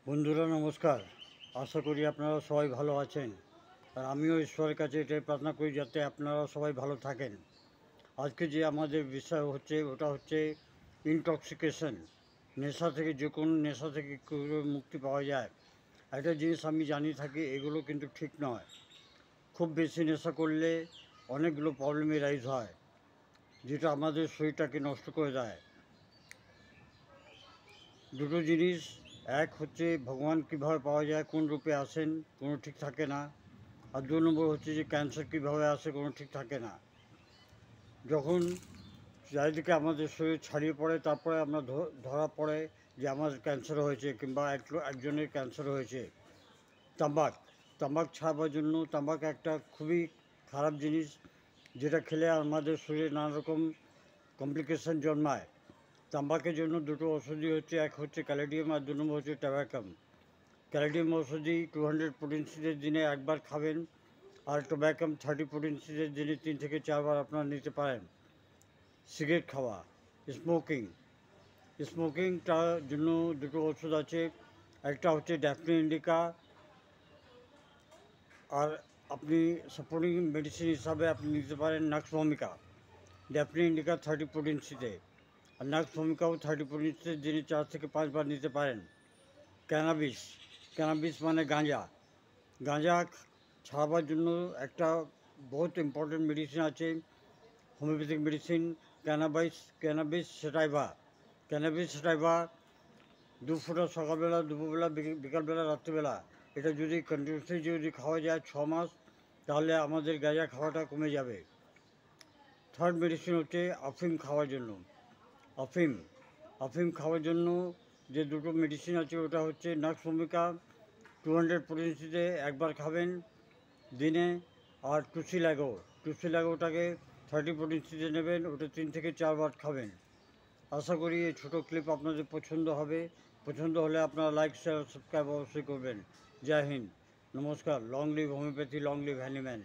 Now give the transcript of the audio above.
বন্ধুরা নমস্কার। আশা করি আপনারা সবাই ভালো আছেন, আর আমিও ঈশ্বরের কাছে এটাই প্রার্থনা করি যাতে আপনারা সবাই ভালো থাকেন। আজকে যে আমাদের বিষয় হচ্ছে ওটা হচ্ছে ইনটক্সিকেশন। নেশা থেকে, যে কোনো নেশা থেকে কীভাবে মুক্তি পাওয়া যায়। একটা জিনিস আমি জানি থাকি, এগুলো কিন্তু ঠিক নয়। খুব বেশি নেশা করলে অনেকগুলো প্রবলেমে রাইজ হয়, যেটা আমাদের শরীরটাকে নষ্ট করে দেয়। দুটো জিনিস, এক হচ্ছে ভগবান কীভাবে পাওয়া যায়, কোন রূপে আসেন, কোনো ঠিক থাকে না। আর 2 নম্বর হচ্ছে যে ক্যান্সার কীভাবে আসে, কোনো ঠিক থাকে না। যখন চারিদিকে আমাদের শরীর ছাড়িয়ে পড়ে, তারপরে আমরা ধরা পড়ে যে আমার ক্যান্সার হয়েছে, কিংবা একজনের ক্যান্সার হয়েছে। তামাক তামাক ছাড়বার জন্য, তামাক একটা খুবই খারাপ জিনিস, যেটা খেলে আমাদের শরীরে নানা রকম কমপ্লিকেশন জন্মায়। তামাকের জন্য দুটো ওষুধই হচ্ছে, এক হচ্ছে ক্যালেডিয়াম, আর 2 নম্বর হচ্ছে ট্যাবাকাম। ক্যালেডিয়াম ওষুধি 200 পোটেন্সিদের দিনে একবার খাবেন, আর টোব্যাকাম 30 পোটেন্সিদের দিনে 3 থেকে 4 বার আপনারা নিতে পারেন। সিগারেট খাওয়া, স্মোকিংটার জন্য দুটো ওষুধ আছে। একটা হচ্ছে ড্যাফনি ইন্ডিকা, আর আপনি সাপোর্টিং মেডিসিন হিসাবে আপনি নিতে পারেন নাক্স ভমিকা। ড্যাফনি ইন্ডিকা 30 পোটেন্সিতে, আর নাক্স ভমিকাও 30 পোটেন্সিতে দিনে 4 থেকে 5 বার নিতে পারেন। ক্যানাবিস মানে গাঁজা। গাঁজা ছাড়াবার জন্য একটা বহুত ইম্পর্টেন্ট মেডিসিন আছে, হোমিওপ্যাথিক মেডিসিন, ক্যানাবিস সেটাইভা 2 ফোঁটা সকালবেলা, দুপুরবেলা, বিকালবেলা, রাত্রিবেলা। এটা যদি কন্টিনিউসলি যদি খাওয়া যায় 6 মাস, তাহলে আমাদের গাঁজা খাওয়াটা কমে যাবে। থার্ড মেডিসিন হচ্ছে আফিম খাওয়ার জন্য। আফিম খাওয়ার জন্য যে দুটো মেডিসিন আছে, ওটা হচ্ছে নাক্স ভূমিকা 200 পোটেন্সিতে একবার খাবেন দিনে, আর টুসিলাগোটাকে 30 পোটেন্সিতে নেবেন, ওটা 3 থেকে 4 বার খাবেন। আশা করি এই ছোটো ক্লিপ আপনাদের পছন্দ হবে। পছন্দ হলে আপনারা লাইক, শেয়ার, সাবস্ক্রাইব অবশ্যই করবেন। জয় হিন্দ, নমস্কার। Long live homeopathy, long live Hahnemann.